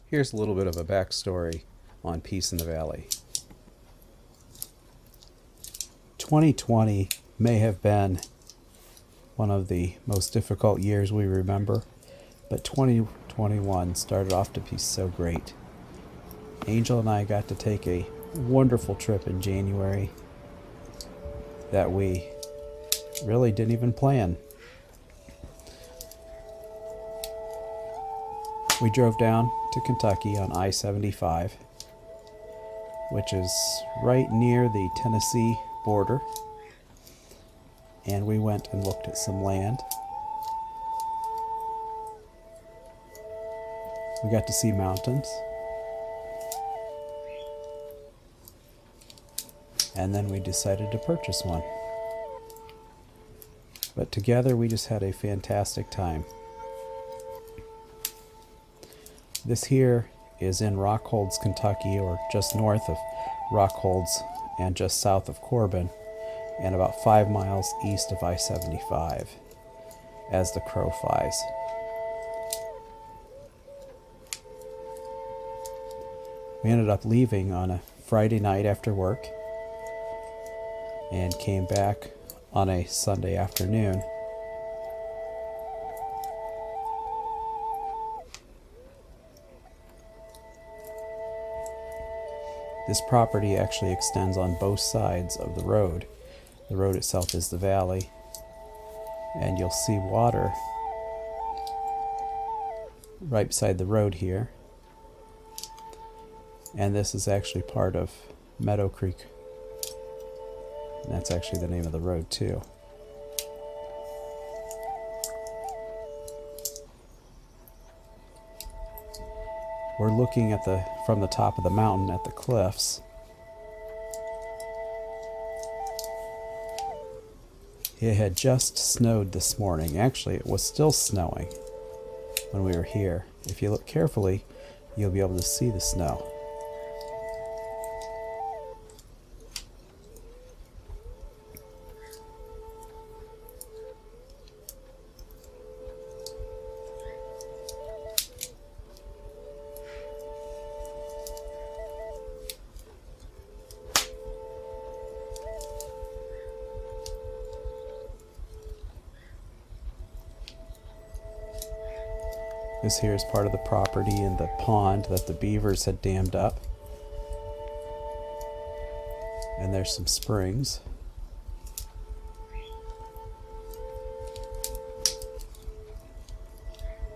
Here's a little bit of a backstory on Peace in the Valley. 2020 may have been one of the most difficult years we remember, but 2021 started off to be so great. Angel and I got to take a wonderful trip in January that we really didn't even plan. We drove down to Kentucky on I-75, which is right near the Tennessee border, and we went and looked at some land. We got to see mountains, and then we decided to purchase one. But together we just had a fantastic time. This here is in Rockholds, Kentucky, or just north of Rockholds and just south of Corbin, and about 5 miles east of I-75 as the crow flies. We ended up leaving on a Friday night after work and came back on a Sunday afternoon. This property actually extends on both sides of the road. The road itself is the valley, and you'll see water right beside the road here. And this is actually part of Meadow Creek. And that's actually the name of the road too. We're looking at from the top of the mountain at the cliffs. It had just snowed this morning. Actually, it was still snowing when we were here. If you look carefully, you'll be able to see the snow. This here is part of the property in the pond that the beavers had dammed up. And there's some springs.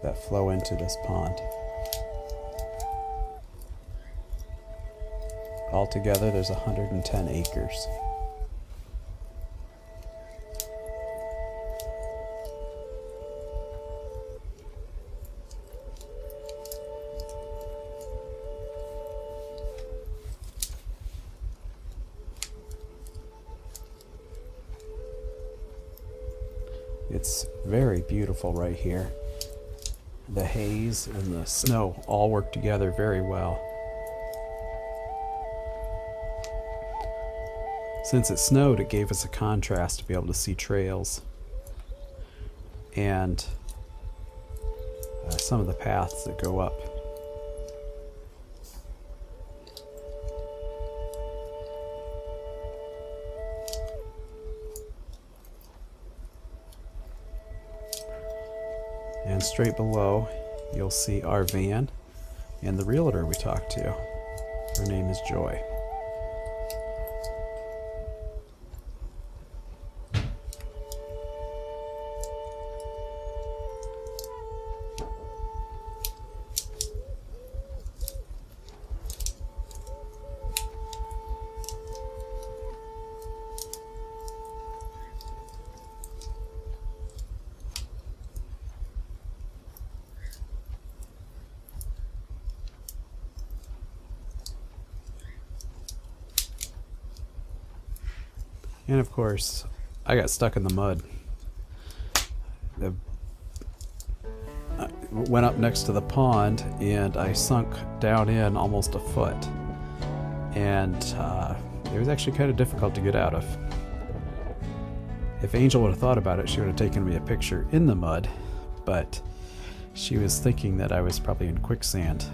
That flow into this pond. Altogether, there's 110 acres. It's very beautiful right here. The haze and the snow all work together very well. Since it snowed, it gave us a contrast to be able to see trails and some of the paths that go up. And straight below, you'll see our van and the realtor we talked to. Her name is Joy. And of course, I got stuck in the mud. I went up next to the pond and I sunk down in almost a foot. And it was actually kind of difficult to get out of. If Angel would have thought about it, she would have taken me a picture in the mud, but she was thinking that I was probably in quicksand.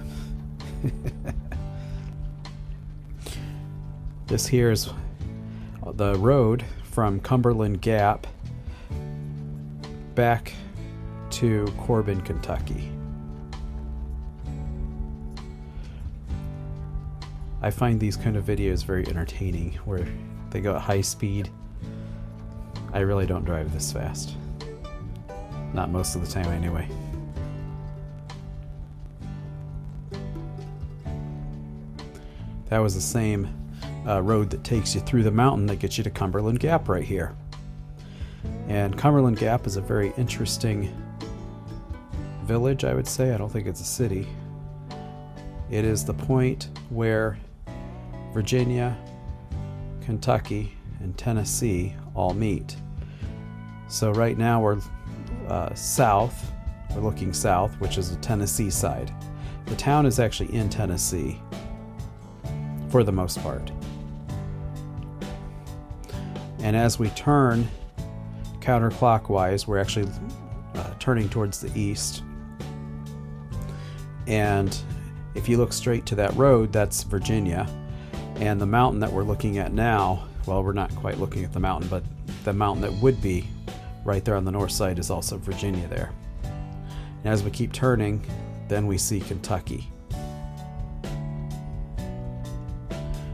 This here is the road from Cumberland Gap back to Corbin, Kentucky. I find these kind of videos very entertaining where they go at high speed. I really don't drive this fast. Not most of the time anyway. That was the same road that takes you through the mountain that gets you to Cumberland Gap right here. And Cumberland Gap is a very interesting village, I would say. I don't think it's a city. It is the point where Virginia, Kentucky, and Tennessee all meet. So right now we're south. We're looking south, which is the Tennessee side. The town is actually in Tennessee for the most part. And as we turn counterclockwise, we're actually turning towards the east. And if you look straight to that road, that's Virginia. And the mountain that we're looking at now, well, we're not quite looking at the mountain, but the mountain that would be right there on the north side is also Virginia there. And as we keep turning, then we see Kentucky.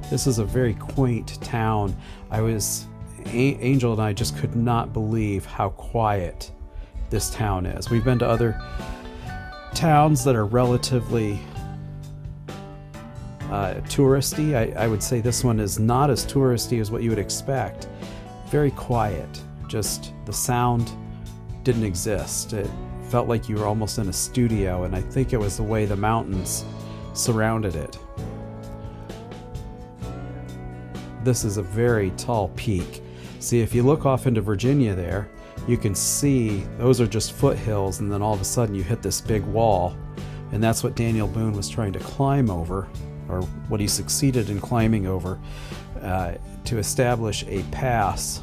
This is a very quaint town. Angel and I just could not believe how quiet this town is. We've been to other towns that are relatively touristy. I would say this one is not as touristy as what you would expect. Very quiet. Just the sound didn't exist. It felt like you were almost in a studio, and I think it was the way the mountains surrounded it. This is a very tall peak. See, if you look off into Virginia there, you can see those are just foothills, and then all of a sudden you hit this big wall, and that's what Daniel Boone was trying to climb over, or what he succeeded in climbing over, to establish a pass.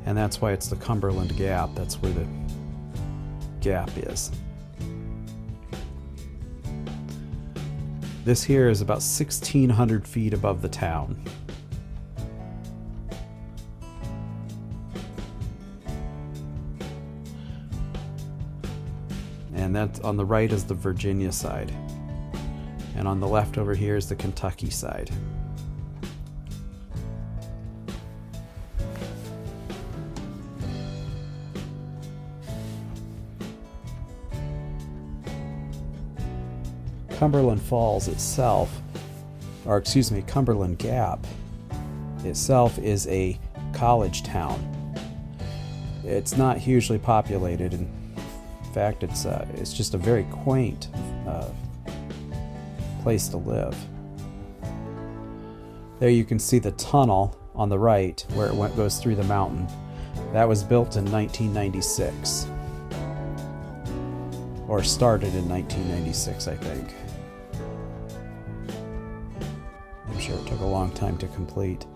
And that's why it's the Cumberland Gap. That's where the gap is. This here is about 1,600 feet above the town. And that on the right is the Virginia side. And on the left over here is the Kentucky side. Cumberland Falls itself, or excuse me, Cumberland Gap itself is a college town. It's not hugely populated. In fact, it's just a very quaint place to live. There you can see the tunnel on the right where it goes through the mountain. That was built in 1996, or started in 1996, I think. I'm sure it took a long time to complete.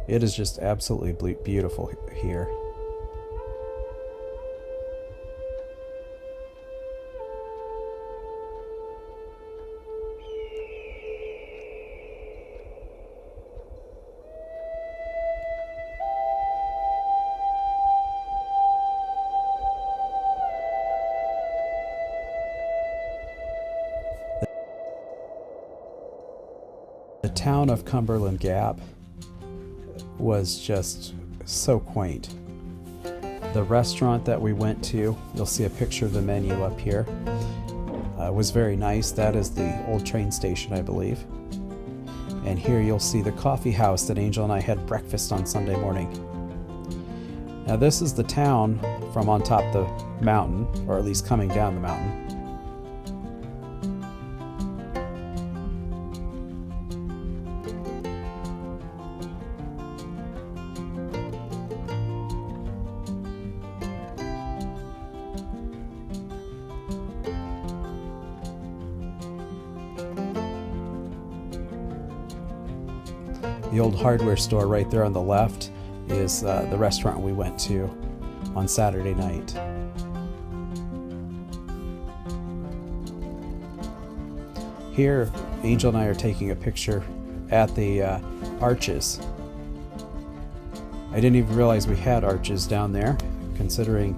It is just absolutely beautiful here. The town of Cumberland Gap was just so quaint. The restaurant that we went to, you'll see a picture of the menu up here, was very nice. That is the old train station, I believe. And here you'll see the coffee house that Angel and I had breakfast on Sunday morning. Now this is the town from on top the mountain, or at least coming down the mountain. The old hardware store right there on the left is the restaurant we went to on Saturday night. Here, Angel and I are taking a picture at the arches. I didn't even realize we had arches down there, considering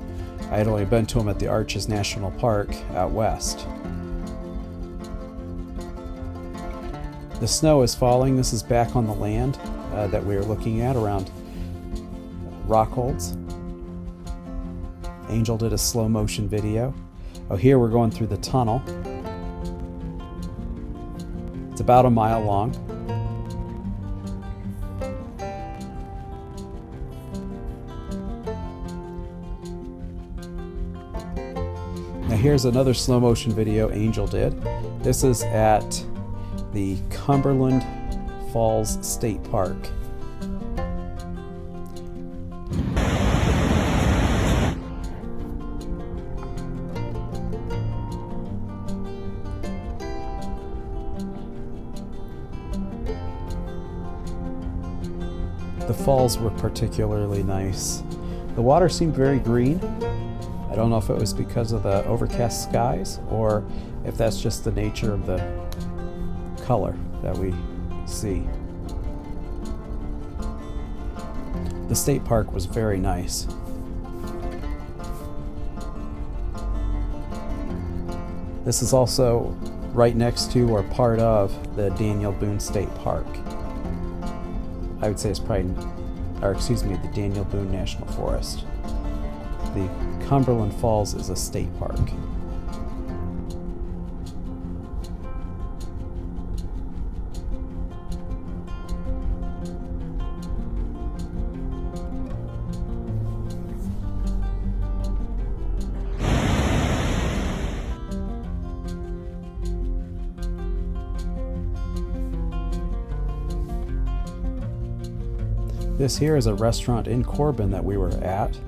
I had only been to them at the Arches National Park out west. The snow is falling. This is back on the land that we are looking at around Rockholds. Angel did a slow motion video. Oh, here we're going through the tunnel. It's about a mile long. Now here's another slow motion video Angel did. This is at the Cumberland Falls State Park. The falls were particularly nice. The water seemed very green. I don't know if it was because of the overcast skies or if that's just the nature of the color that we see. The state park was very nice. This is also right next to or part of the Daniel Boone State Park. I would say it's probably, the Daniel Boone National Forest. The Cumberland Falls is a state park. This here is a restaurant in Corbin that we were at.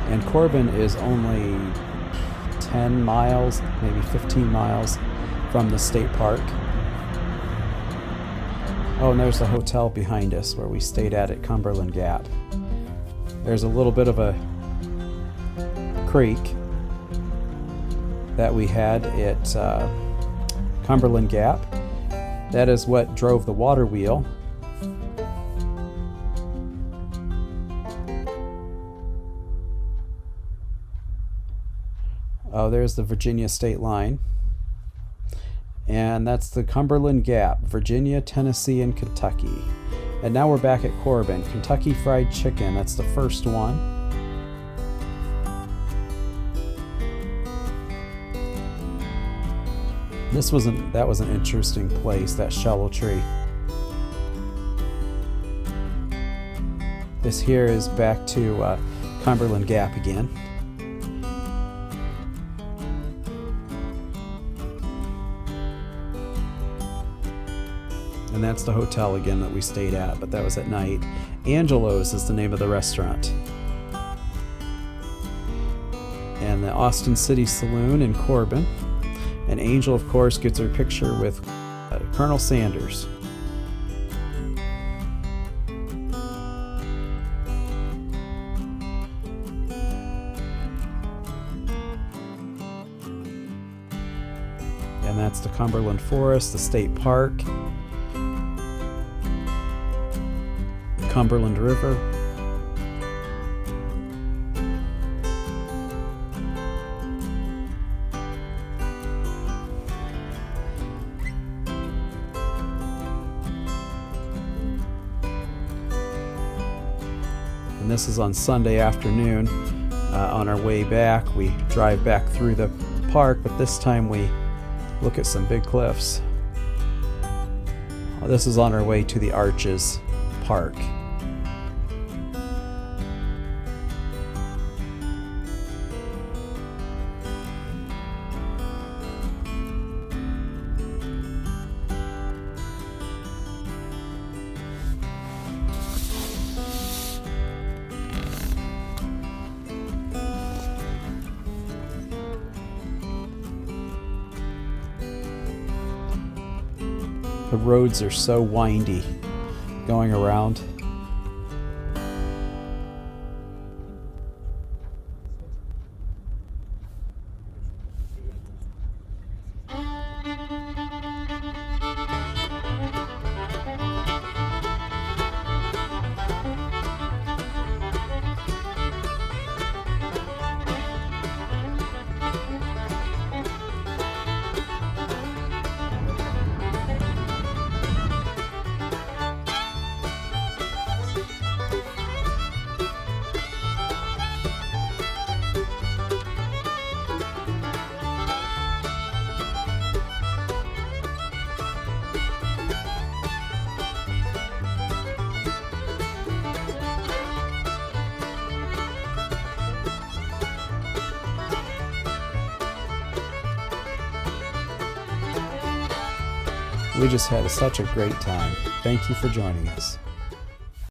And Corbin is only 10 miles, maybe 15 miles from the state park. Oh, and there's the hotel behind us where we stayed at Cumberland Gap. There's a little bit of a creek that we had at Cumberland Gap. That is what drove the water wheel. Oh, there's the Virginia state line. And that's the Cumberland Gap, Virginia, Tennessee, and Kentucky. And now we're back at Corbin. Kentucky Fried Chicken, that's the first one. That was an interesting place, that Shovel Tree. This here is back to Cumberland Gap again. And that's the hotel again that we stayed at, but that was at night. Angelo's is the name of the restaurant. And the Austin City Saloon in Corbin. And Angel, of course, gets her picture with Colonel Sanders. And that's the Cumberland Forest, the state park. Cumberland River. And this is on Sunday afternoon. On our way back, we drive back through the park, but this time we look at some big cliffs. This is on our way to the Arches Park. The roads are so windy. going around. We just had such a great time. Thank you for joining us.